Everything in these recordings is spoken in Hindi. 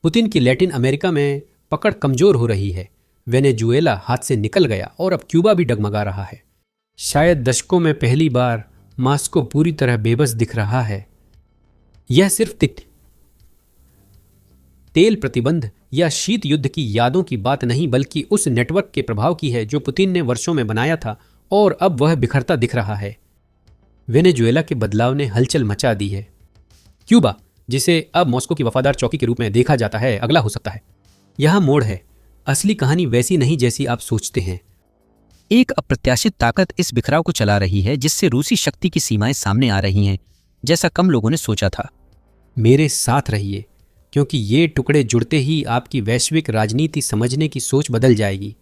पुतिन की लैटिन अमेरिका में पकड़ कमजोर हो रही है। वेनेजुएला हाथ से निकल गया और अब क्यूबा भी डगमगा रहा है। शायद दशकों में पहली बार मॉस्को पूरी तरह बेबस दिख रहा है। यह सिर्फ तेल प्रतिबंध या शीत युद्ध की यादों की बात नहीं, बल्कि उस नेटवर्क के प्रभाव की है जो पुतिन ने वर्षों में बनाया था और अब वह बिखरता दिख रहा है। वेनेजुएला के बदलाव ने हलचल मचा दी है। क्यूबा, जिसे अब मॉस्को की वफादार चौकी के रूप में देखा जाता है, अगला हो सकता है। यह मोड़ है। असली कहानी वैसी नहीं जैसी आप सोचते हैं। एक अप्रत्याशित ताकत इस बिखराव को चला रही है, जिससे रूसी शक्ति की सीमाएं सामने आ रही हैं, जैसा कम लोगों ने सोचा था। मेरे साथ रहिए, क्योंकि ये टुकड़े जुड़ते ही आपकी वैश्विक राजनीति समझने की सोच बदल जाएगी।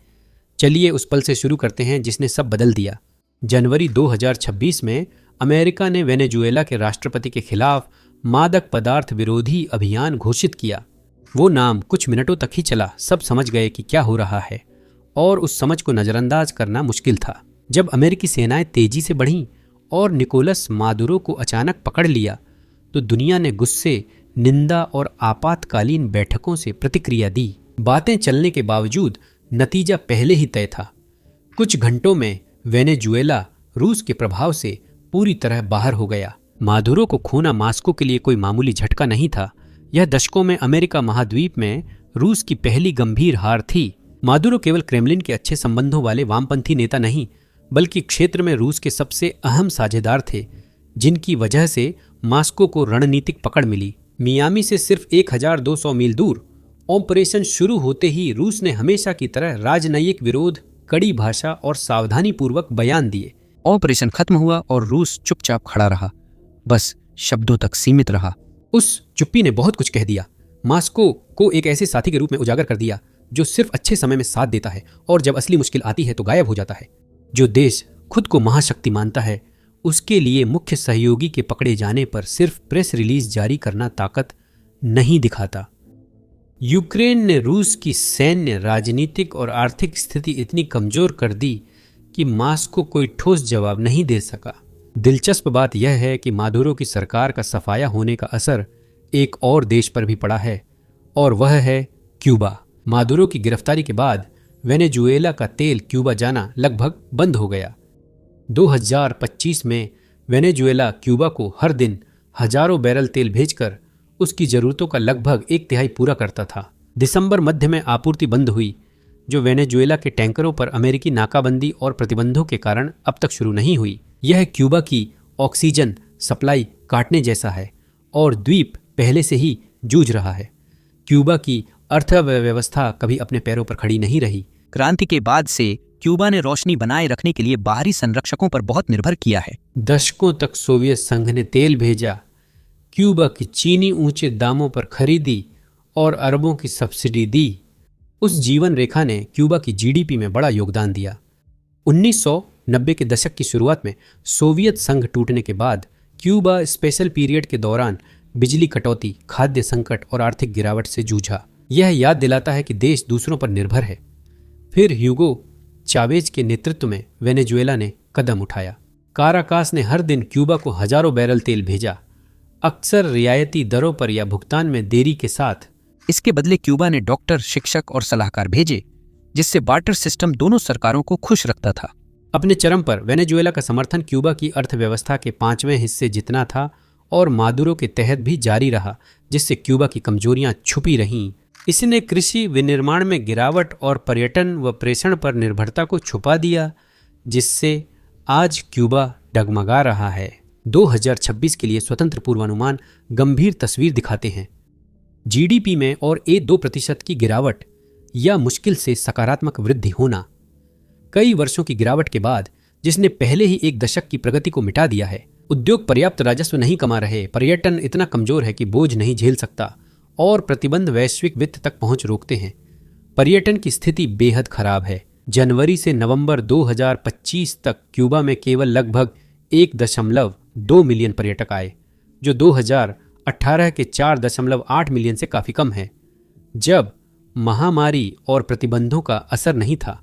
चलिए उस पल से शुरू करते हैं जिसने सब बदल दिया। जनवरी 2026 में अमेरिका ने वेनेजुएला के राष्ट्रपति के खिलाफ मादक पदार्थ विरोधी अभियान घोषित किया। वो नाम कुछ मिनटों तक ही चला। सब समझ गए कि क्या हो रहा है, और उस समझ को नजरअंदाज करना मुश्किल था। जब अमेरिकी सेनाएं तेजी से बढ़ीं और निकोलस मादुरो को अचानक पकड़ लिया, तो दुनिया ने गुस्से, निंदा और आपातकालीन बैठकों से प्रतिक्रिया दी। बातें चलने के बावजूद नतीजा पहले ही तय था। कुछ घंटों में वेनेजुएला रूस के प्रभाव से पूरी तरह बाहर हो गया। मादुरो को खोना मॉस्को के लिए कोई मामूली झटका नहीं था। यह दशकों में अमेरिका महाद्वीप में रूस की पहली गंभीर हार थी। मादुरो केवल क्रेमलिन के अच्छे संबंधों वाले वामपंथी नेता नहीं, बल्कि क्षेत्र में रूस के सबसे अहम साझेदार थे, जिनकी वजह से मॉस्को को रणनीतिक पकड़ मिली। मियामी से सिर्फ 1200 मील दूर ऑपरेशन शुरू होते ही रूस ने हमेशा की तरह राजनयिक विरोध, कड़ी भाषा और सावधानीपूर्वक बयान दिए। ऑपरेशन खत्म हुआ और रूस चुपचाप खड़ा रहा, बस शब्दों तक सीमित रहा। उस चुप्पी ने बहुत कुछ कह दिया। मॉस्को को एक ऐसे साथी के रूप में उजागर कर दिया जो सिर्फ अच्छे समय में साथ देता है और जब असली मुश्किल आती है तो गायब हो जाता है। जो देश खुद को महाशक्ति मानता है, उसके लिए मुख्य सहयोगी के पकड़े जाने पर सिर्फ प्रेस रिलीज जारी करना ताकत नहीं दिखाता। यूक्रेन ने रूस की सैन्य, राजनीतिक और आर्थिक स्थिति इतनी कमजोर कर दी कि मॉस्को कोई ठोस जवाब नहीं दे सका। दिलचस्प बात यह है कि मादुरो की सरकार का सफाया होने का असर एक और देश पर भी पड़ा है, और वह है क्यूबा। मादुरो की गिरफ्तारी के बाद वेनेजुएला का तेल क्यूबा जाना लगभग बंद हो गया। 2025 में वेनेजुएला क्यूबा को हर दिन हजारों बैरल तेल भेजकर उसकी जरूरतों का लगभग 1/3 पूरा करता था। दिसंबर मध्य में आपूर्ति बंद हुई, जो वेनेजुएला के टैंकरों पर अमेरिकी नाकाबंदी और प्रतिबंधों के कारण अब तक शुरू नहीं हुई। यह क्यूबा की ऑक्सीजन सप्लाई काटने जैसा है, और द्वीप पहले से ही जूझ रहा है। क्यूबा की अर्थव्यवस्था कभी अपने पैरों पर खड़ी नहीं रही। क्रांति के बाद से क्यूबा ने रोशनी बनाए रखने के लिए बाहरी संरक्षकों पर बहुत निर्भर किया है। दशकों तक सोवियत संघ ने तेल भेजा, क्यूबा की चीनी ऊंचे दामों पर खरीदी और अरबों की सब्सिडी दी। उस जीवन रेखा ने क्यूबा की जीडीपी में बड़ा योगदान दिया। 1990 के दशक की शुरुआत में सोवियत संघ टूटने के बाद क्यूबा स्पेशल पीरियड के दौरान बिजली कटौती, खाद्य संकट और आर्थिक गिरावट से जूझा। यह याद दिलाता है कि देश दूसरों पर निर्भर है। फिर ह्यूगो चावेज के नेतृत्व में वेनेजुएला ने कदम उठाया। काराकास ने हर दिन क्यूबा को हजारों बैरल तेल भेजा, अक्सर रियायती दरों पर या भुगतान में देरी के साथ। इसके बदले क्यूबा ने डॉक्टर, शिक्षक और सलाहकार भेजे, जिससे बार्टर सिस्टम दोनों सरकारों को खुश रखता था। अपने चरम पर वेनेजुएला का समर्थन क्यूबा की अर्थव्यवस्था के 5वें हिस्से जितना था और मादुरो के तहत भी जारी रहा, जिससे क्यूबा की कमजोरियां छुपी रहीं। इसने कृषि विनिर्माण में गिरावट और पर्यटन व प्रेषण पर निर्भरता को छुपा दिया, जिससे आज क्यूबा डगमगा रहा है। 2026 के लिए स्वतंत्र पूर्वानुमान गंभीर तस्वीर दिखाते हैं। जीडीपी में और 2% की गिरावट या मुश्किल से सकारात्मक वृद्धि होना। कई वर्षों की गिरावट के बाद, जिसने पहले ही एक दशक की प्रगति को मिटा दिया है। उद्योग पर्याप्त राजस्व नहीं कमा रहे, पर्यटन इतना कमजोर है कि बोझ नहीं झेल सकता, और प्रतिबंध वैश्विक वित्त तक पहुंच रोकते हैं। पर्यटन की स्थिति बेहद खराब है। जनवरी से नवंबर 2025 तक क्यूबा में केवल लगभग 1.2 मिलियन पर्यटक आए, जो 2018 के 4.8 मिलियन से काफी कम है, जब महामारी और प्रतिबंधों का असर नहीं था।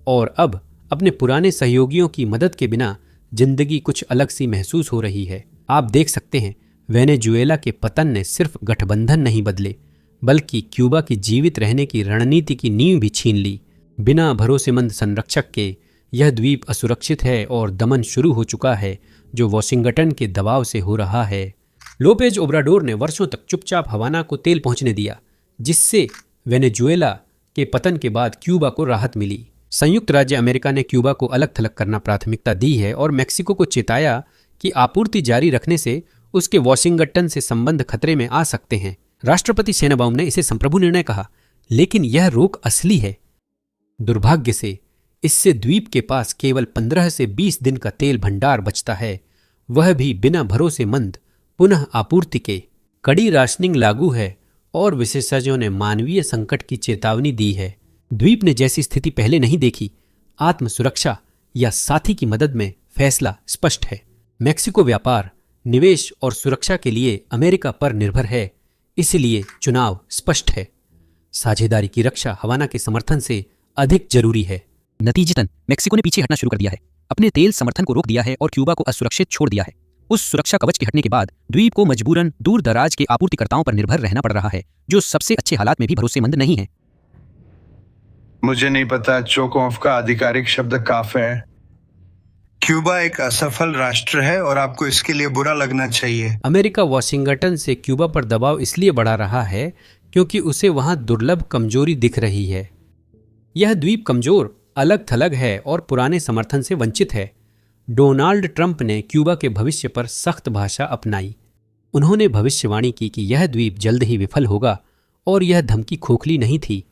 और अब अपने पुराने सहयोगियों की मदद के बिना जिंदगी कुछ अलग सी महसूस हो रही है। आप देख सकते हैं, वेनेजुएला के पतन ने सिर्फ गठबंधन नहीं बदले, बल्कि क्यूबा की जीवित रहने की रणनीति की नींव भी छीन ली। बिना भरोसेमंद संरक्षक के यह द्वीप असुरक्षित है और दमन शुरू हो चुका है, जो वॉशिंगटन के दबाव से हो रहा है। लोपेज ओब्राडोर ने वर्षों तक चुपचाप हवाना को तेल पहुंचने दिया, जिससे वेनेजुएला के पतन के बाद क्यूबा को राहत मिली। संयुक्त राज्य अमेरिका ने क्यूबा को अलग थलग करना प्राथमिकता दी है और मेक्सिको को चेताया कि आपूर्ति जारी रखने से उसके वॉशिंगटन से संबंध खतरे में आ सकते हैं। राष्ट्रपति शेनाबाउम ने इसे संप्रभु निर्णय कहा, लेकिन यह रोक असली है। दुर्भाग्य से इससे द्वीप के पास केवल 15 से 20 दिन का तेल भंडार बचता है, वह भी बिना भरोसेमंद पुनः आपूर्ति के। कड़ी राशनिंग लागू है और विशेषज्ञों ने मानवीय संकट की चेतावनी दी है। द्वीप ने जैसी स्थिति पहले नहीं देखी। आत्म सुरक्षा या साथी की मदद में फैसला स्पष्ट है। मेक्सिको व्यापार, निवेश और सुरक्षा के लिए अमेरिका पर निर्भर है, इसलिए चुनाव स्पष्ट है। साझेदारी की रक्षा हवाना के समर्थन से अधिक जरूरी है। नतीजतन मेक्सिको ने पीछे हटना शुरू कर दिया है, अपने तेल समर्थन को रोक दिया है और क्यूबा को असुरक्षित छोड़ दिया है। उस सुरक्षा कवच के हटने के बाद द्वीप को मजबूरन दूर दराज के आपूर्तिकर्ताओं पर निर्भर रहना पड़ रहा है, जो सबसे अच्छे हालात में भी भरोसेमंद नहीं है। मुझे नहीं पता चोकोव का आधिकारिक शब्द काफ है। क्यूबा एक असफल राष्ट्र है और आपको इसके लिए बुरा लगना चाहिए। अमेरिका वॉशिंगटन से क्यूबा पर दबाव इसलिए बढ़ा रहा है क्योंकि उसे वहां दुर्लभ कमजोरी दिख रही है। यह द्वीप कमजोर, अलग थलग है और पुराने समर्थन से वंचित है। डोनाल्ड ट्रंप ने क्यूबा के भविष्य पर सख्त भाषा अपनाई। उन्होंने भविष्यवाणी की कि यह द्वीप जल्द ही विफल होगा और यह धमकी खोखली नहीं थी।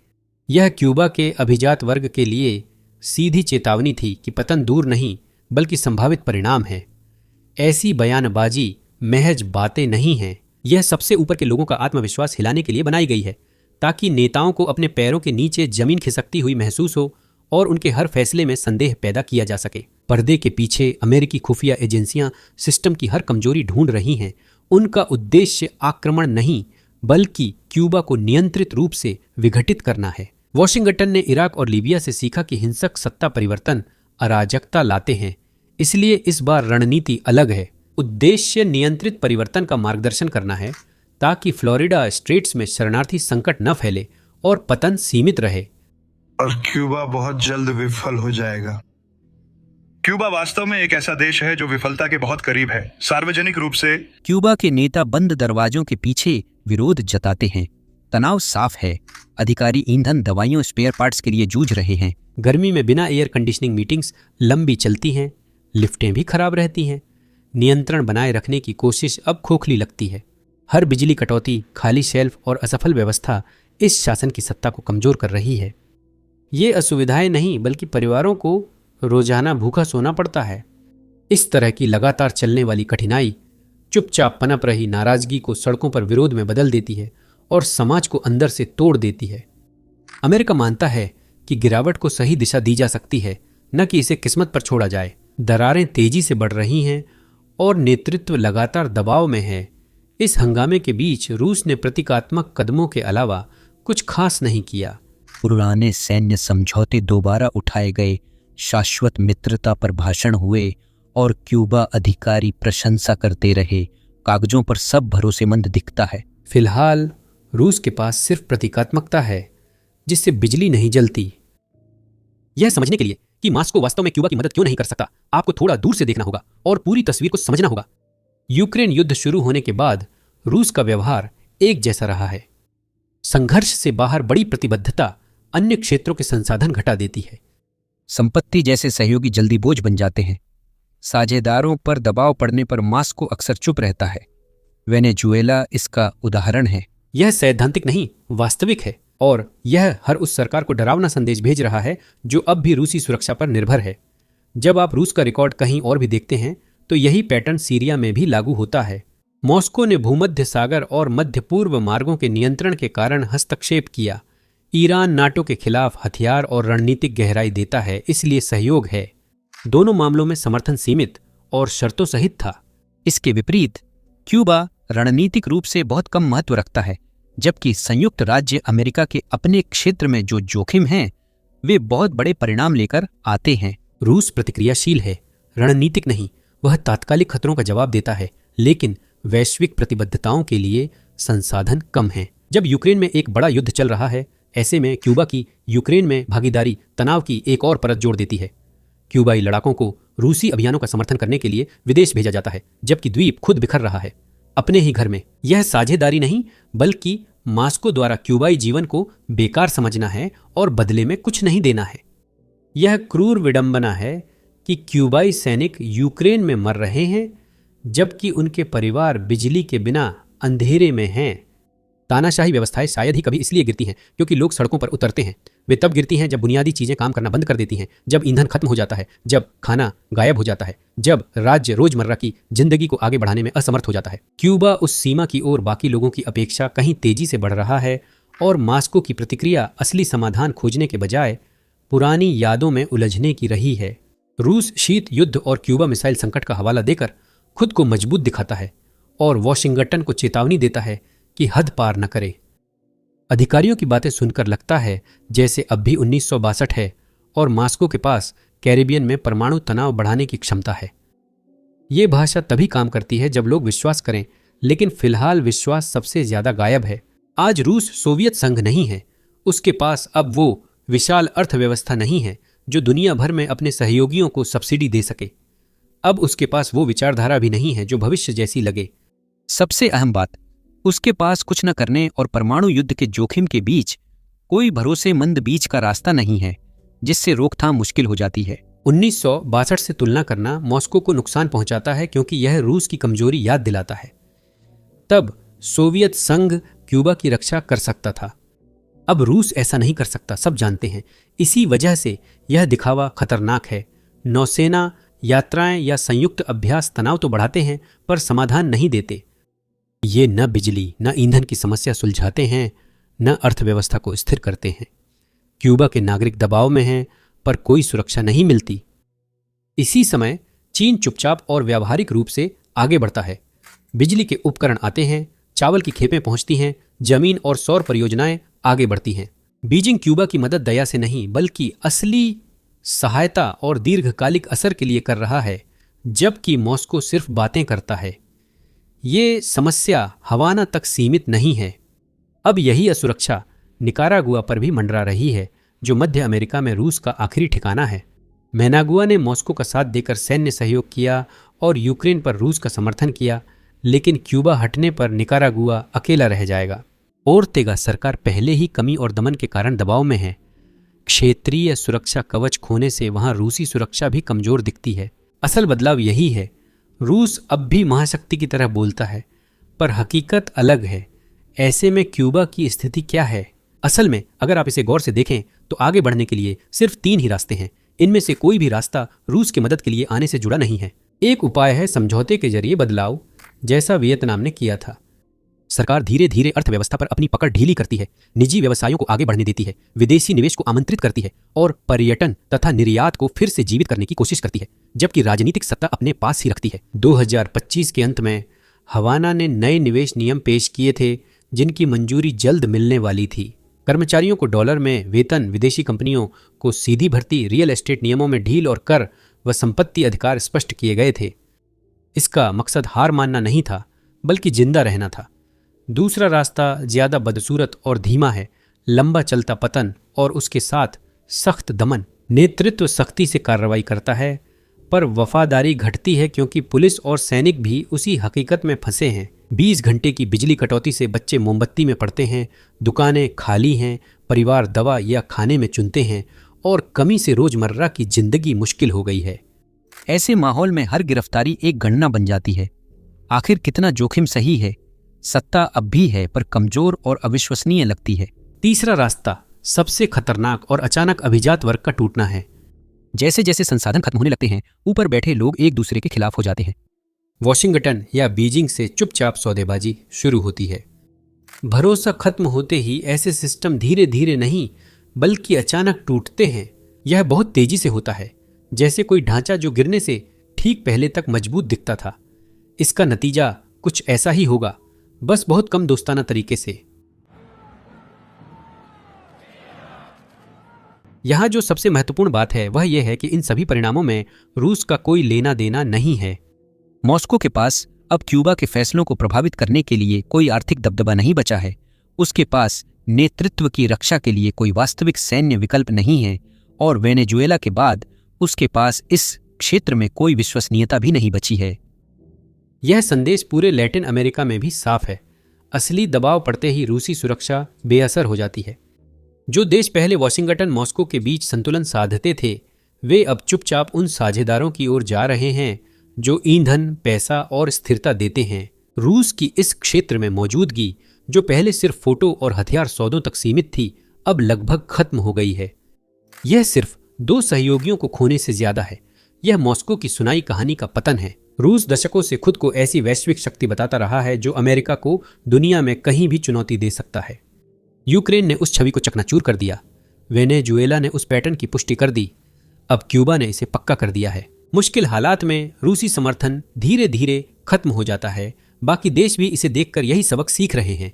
यह क्यूबा के अभिजात वर्ग के लिए सीधी चेतावनी थी कि पतन दूर नहीं बल्कि संभावित परिणाम है। ऐसी बयानबाजी महज बातें नहीं हैं, यह सबसे ऊपर के लोगों का आत्मविश्वास हिलाने के लिए बनाई गई है, ताकि नेताओं को अपने पैरों के नीचे जमीन खिसकती हुई महसूस हो और उनके हर फैसले में संदेह पैदा किया जा सके। पर्दे के पीछे अमेरिकी खुफिया एजेंसियां सिस्टम की हर कमजोरी ढूंढ रही हैं। उनका उद्देश्य आक्रमण नहीं बल्कि क्यूबा को नियंत्रित रूप से विघटित करना है। वॉशिंगटन ने इराक और लीबिया से सीखा कि हिंसक सत्ता परिवर्तन अराजकता लाते हैं, इसलिए इस बार रणनीति अलग है। उद्देश्य नियंत्रित परिवर्तन का मार्गदर्शन करना है ताकि फ्लोरिडा स्ट्रेट्स में शरणार्थी संकट न फैले और पतन सीमित रहे। और क्यूबा बहुत जल्द विफल हो जाएगा। क्यूबा वास्तव में एक ऐसा देश है जो विफलता के बहुत करीब है। सार्वजनिक रूप से क्यूबा के नेता बंद दरवाजों के पीछे विरोध जताते हैं। तनाव साफ है, अधिकारी ईंधन, दवाइयों, स्पेयर पार्ट्स के लिए जूझ रहे हैं। गर्मी में बिना एयर कंडीशनिंग मीटिंग्स लंबी चलती हैं, लिफ्टें भी खराब रहती हैं। नियंत्रण बनाए रखने की कोशिश अब खोखली लगती है। हर बिजली कटौती, खाली शेल्फ और असफल व्यवस्था इस शासन की सत्ता को कमजोर कर रही है। ये असुविधाएं नहीं बल्कि परिवारों को रोजाना भूखा सोना पड़ता है। इस तरह की लगातार चलने वाली कठिनाई चुपचाप पनप रही नाराजगी को सड़कों पर विरोध में बदल देती है और समाज को अंदर से तोड़ देती है। अमेरिका मानता है कि गिरावट को सही दिशा दी जा सकती है, न कि इसे किस्मत पर छोड़ा जाए। दरारें तेजी से बढ़ रही हैं और नेतृत्व लगातार दबाव में है। इस हंगामे के बीच रूस ने प्रतीकात्मक कदमों के अलावा कुछ खास नहीं किया। पुराने सैन्य समझौते दोबारा उठाए गए, शाश्वत मित्रता पर भाषण हुए और क्यूबा अधिकारी प्रशंसा करते रहे। कागजों पर सब भरोसेमंद दिखता है। फिलहाल रूस के पास सिर्फ प्रतीकात्मकता है जिससे बिजली नहीं जलती। यह समझने के लिए कि मॉस्को वास्तव में क्यूबा की मदद क्यों नहीं कर सकता, आपको थोड़ा दूर से देखना होगा और पूरी तस्वीर को समझना होगा। यूक्रेन युद्ध शुरू होने के बाद रूस का व्यवहार एक जैसा रहा है। संघर्ष से बाहर बड़ी प्रतिबद्धता अन्य क्षेत्रों के संसाधन घटा देती है। संपत्ति जैसे सहयोगी जल्दी बोझ बन जाते हैं। साझेदारों पर दबाव पड़ने पर मॉस्को अक्सर चुप रहता है। वेनेजुएला इसका उदाहरण है। यह सैद्धांतिक नहीं, वास्तविक है, और यह हर उस सरकार को डरावना संदेश भेज रहा है जो अब भी रूसी सुरक्षा पर निर्भर है। जब आप रूस का रिकॉर्ड कहीं और भी देखते हैं तो यही पैटर्न सीरिया में भी लागू होता है। मॉस्को ने भूमध्य सागर और मध्य पूर्व मार्गों के नियंत्रण के कारण हस्तक्षेप किया। ईरान नाटो के खिलाफ हथियार और रणनीतिक गहराई देता है, इसलिए सहयोग है। दोनों मामलों में समर्थन सीमित और शर्तों सहित था। इसके विपरीत क्यूबा रणनीतिक रूप से बहुत कम महत्व रखता है, जबकि संयुक्त राज्य अमेरिका के अपने क्षेत्र में जो जोखिम हैं वे बहुत बड़े परिणाम लेकर आते हैं। रूस प्रतिक्रियाशील है, रणनीतिक नहीं। वह तात्कालिक खतरों का जवाब देता है, लेकिन वैश्विक प्रतिबद्धताओं के लिए संसाधन कम हैं। जब यूक्रेन में एक बड़ा युद्ध चल रहा है, ऐसे में क्यूबा की यूक्रेन में भागीदारी तनाव की एक और परत जोड़ देती है। क्यूबाई लड़ाकों को रूसी अभियानों का समर्थन करने के लिए विदेश भेजा जाता है, जबकि द्वीप खुद बिखर रहा है अपने ही घर में। यह साझेदारी नहीं, बल्कि मास्को द्वारा क्यूबाई जीवन को बेकार समझना है और बदले में कुछ नहीं देना है। यह क्रूर विडंबना है कि क्यूबाई सैनिक यूक्रेन में मर रहे हैं, जबकि उनके परिवार बिजली के बिना अंधेरे में हैं। तानाशाही व्यवस्थाएं शायद ही कभी इसलिए गिरती हैं क्योंकि लोग सड़कों पर उतरते हैं। वे तब गिरती हैं जब बुनियादी चीजें काम करना बंद कर देती हैं, जब ईंधन खत्म हो जाता है, जब खाना गायब हो जाता है, जब राज्य रोजमर्रा की जिंदगी को आगे बढ़ाने में असमर्थ हो जाता है। क्यूबा उस सीमा की ओर बाकी लोगों की अपेक्षा कहीं तेजी से बढ़ रहा है और मास्को की प्रतिक्रिया असली समाधान खोजने के बजाय पुरानी यादों में उलझने की रही है। रूस शीत युद्ध और क्यूबा मिसाइल संकट का हवाला देकर खुद को मजबूत दिखाता है और वॉशिंगटन को चेतावनी देता है कि हद पार न करे। अधिकारियों की बातें सुनकर लगता है जैसे अब भी 1962 है और मास्को के पास कैरिबियन में परमाणु तनाव बढ़ाने की क्षमता है। ये भाषा तभी काम करती है जब लोग विश्वास करें, लेकिन फिलहाल विश्वास सबसे ज्यादा गायब है। आज रूस सोवियत संघ नहीं है, उसके पास अब वो विशाल अर्थव्यवस्था नहीं है जो दुनिया भर में अपने सहयोगियों को सब्सिडी दे सके। अब उसके पास वो विचारधारा भी नहीं है जो भविष्य जैसी लगे। सबसे अहम बात, उसके पास कुछ न करने और परमाणु युद्ध के जोखिम के बीच कोई भरोसेमंद बीच का रास्ता नहीं है जिससे रोकथाम मुश्किल हो जाती है। 1962 से तुलना करना मॉस्को को नुकसान पहुंचाता है क्योंकि यह रूस की कमजोरी याद दिलाता है। तब सोवियत संघ क्यूबा की रक्षा कर सकता था, अब रूस ऐसा नहीं कर सकता, सब जानते हैं। इसी वजह से यह दिखावा खतरनाक है। नौसेना यात्राएं या संयुक्त अभ्यास तनाव तो बढ़ाते हैं पर समाधान नहीं देते। ये न बिजली न ईंधन की समस्या सुलझाते हैं, न अर्थव्यवस्था को स्थिर करते हैं। क्यूबा के नागरिक दबाव में हैं पर कोई सुरक्षा नहीं मिलती। इसी समय चीन चुपचाप और व्यावहारिक रूप से आगे बढ़ता है। बिजली के उपकरण आते हैं, चावल की खेपें पहुंचती हैं, जमीन और सौर परियोजनाएं आगे बढ़ती हैं। बीजिंग क्यूबा की मदद दया से नहीं बल्कि असली सहायता और दीर्घकालिक असर के लिए कर रहा है, जबकि मॉस्को सिर्फ बातें करता है। ये समस्या हवाना तक सीमित नहीं है। अब यही असुरक्षा निकारागुआ पर भी मंडरा रही है, जो मध्य अमेरिका में रूस का आखिरी ठिकाना है। मैनागुआ ने मॉस्को का साथ देकर सैन्य सहयोग किया और यूक्रेन पर रूस का समर्थन किया, लेकिन क्यूबा हटने पर निकारागुआ अकेला रह जाएगा। ओर्तेगा सरकार पहले ही कमी और दमन के कारण दबाव में है। क्षेत्रीय सुरक्षा कवच खोने से वहां रूसी सुरक्षा भी कमजोर दिखती है। असल बदलाव यही है। रूस अब भी महाशक्ति की तरह बोलता है, पर हकीकत अलग है। ऐसे में क्यूबा की स्थिति क्या है? असल में अगर आप इसे गौर से देखें तो आगे बढ़ने के लिए सिर्फ 3 ही रास्ते हैं। इनमें से कोई भी रास्ता रूस की मदद के लिए आने से जुड़ा नहीं है। एक उपाय है समझौते के जरिए बदलाव, जैसा वियतनाम ने किया था। सरकार धीरे धीरे अर्थव्यवस्था पर अपनी पकड़ ढीली करती है, निजी व्यवसायों को आगे बढ़ने देती है, विदेशी निवेश को आमंत्रित करती है और पर्यटन तथा निर्यात को फिर से जीवित करने की कोशिश करती है, जबकि राजनीतिक सत्ता अपने पास ही रखती है। 2025 के अंत में हवाना ने नए निवेश नियम पेश किए थे, जिनकी मंजूरी जल्द मिलने वाली थी। कर्मचारियों को डॉलर में वेतन, विदेशी कंपनियों को सीधी भर्ती, रियल एस्टेट नियमों में ढील और कर व संपत्ति अधिकार स्पष्ट किए गए थे। इसका मकसद हार मानना नहीं था, बल्कि जिंदा रहना था। दूसरा रास्ता ज्यादा बदसूरत और धीमा है, लंबा चलता पतन और उसके साथ सख्त दमन। नेतृत्व सख्ती से कार्रवाई करता है, पर वफादारी घटती है क्योंकि पुलिस और सैनिक भी उसी हकीकत में फंसे हैं। 20 घंटे की बिजली कटौती से बच्चे मोमबत्ती में पड़ते हैं, दुकानें खाली हैं, परिवार दवा या खाने में चुनते हैं और कमी से रोजमर्रा की जिंदगी मुश्किल हो गई है। ऐसे माहौल में हर गिरफ्तारी एक गणना बन जाती है। आखिर कितना जोखिम सही है? सत्ता अब भी है पर कमजोर और अविश्वसनीय लगती है। तीसरा रास्ता सबसे खतरनाक और अचानक अभिजात वर्ग का टूटना है। जैसे जैसे संसाधन खत्म होने लगते हैं, ऊपर बैठे लोग एक दूसरे के खिलाफ हो जाते हैं। वॉशिंगटन या बीजिंग से चुपचाप सौदेबाजी शुरू होती है। भरोसा खत्म होते ही ऐसे सिस्टम धीरे धीरे नहीं बल्कि अचानक टूटते हैं। यह बहुत तेजी से होता है, जैसे कोई ढांचा जो गिरने से ठीक पहले तक मजबूत दिखता था। इसका नतीजा कुछ ऐसा ही होगा, बस बहुत कम दोस्ताना तरीके से। यहां जो सबसे महत्वपूर्ण बात है वह यह है कि इन सभी परिणामों में रूस का कोई लेना देना नहीं है। मॉस्को के पास अब क्यूबा के फैसलों को प्रभावित करने के लिए कोई आर्थिक दबदबा नहीं बचा है। उसके पास नेतृत्व की रक्षा के लिए कोई वास्तविक सैन्य विकल्प नहीं है और वेनेजुएला के बाद उसके पास इस क्षेत्र में कोई विश्वसनीयता भी नहीं बची है। यह संदेश पूरे लैटिन अमेरिका में भी साफ है। असली दबाव पड़ते ही रूसी सुरक्षा बेअसर हो जाती है। जो देश पहले वॉशिंगटन मॉस्को के बीच संतुलन साधते थे, वे अब चुपचाप उन साझेदारों की ओर जा रहे हैं जो ईंधन, पैसा और स्थिरता देते हैं। रूस की इस क्षेत्र में मौजूदगी, जो पहले सिर्फ फोटो और हथियार सौदों तक सीमित थी, अब लगभग खत्म हो गई है। यह सिर्फ 2 सहयोगियों को खोने से ज्यादा है। यह मॉस्को की सुनाई कहानी का पतन है। रूस दशकों से खुद को ऐसी वैश्विक शक्ति बताता रहा है जो अमेरिका को दुनिया में कहीं भी चुनौती दे सकता है। यूक्रेन ने उस छवि को चकनाचूर कर दिया। वेनेजुएला ने उस पैटर्न की पुष्टि कर दी। अब क्यूबा ने इसे पक्का कर दिया है। मुश्किल हालात में रूसी समर्थन धीरे धीरे खत्म हो जाता है। बाकी देश भी इसे देखकर यही सबक सीख रहे हैं।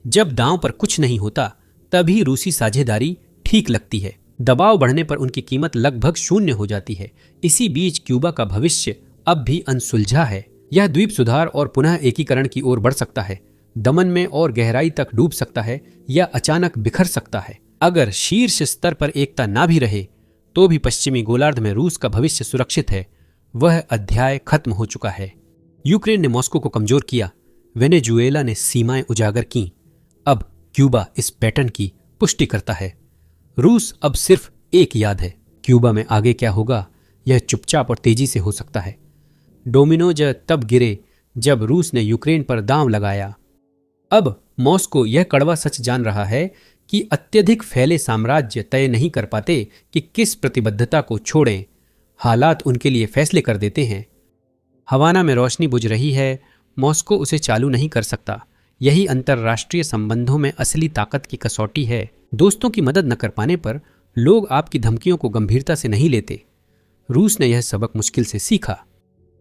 जब दांव पर कुछ नहीं होता, तभी रूसी साझेदारी ठीक लगती है। दबाव बढ़ने पर उनकी कीमत लगभग शून्य हो जाती है। इसी बीच क्यूबा का भविष्य अब भी अनसुलझा है। यह द्वीप सुधार और पुनः एकीकरण की ओर बढ़ सकता है, दमन में और गहराई तक डूब सकता है या अचानक बिखर सकता है। अगर शीर्ष स्तर पर एकता ना भी रहे तो भी पश्चिमी गोलार्ध में रूस का भविष्य सुरक्षित है। वह अध्याय खत्म हो चुका है। यूक्रेन ने मॉस्को को कमजोर किया, वेनेजुएला ने सीमाएं उजागर की। अब क्यूबा इस पैटर्न की पुष्टि करता है। रूस अब सिर्फ एक याद है। क्यूबा में आगे क्या होगा, यह चुपचाप और तेजी से हो सकता है। डोमिनोज तब गिरे जब रूस ने यूक्रेन पर दांव लगाया। अब मॉस्को यह कड़वा सच जान रहा है कि अत्यधिक फैले साम्राज्य तय नहीं कर पाते कि किस प्रतिबद्धता को छोड़ें। हालात उनके लिए फैसले कर देते हैं। हवाना में रोशनी बुझ रही है, मॉस्को उसे चालू नहीं कर सकता। यही अंतर्राष्ट्रीय संबंधों में असली ताकत की कसौटी है। दोस्तों की मदद न कर पाने पर लोग आपकी धमकियों को गंभीरता से नहीं लेते। रूस ने यह सबक मुश्किल से सीखा।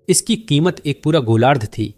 इसकी कीमत एक पूरा गोलार्ध थी।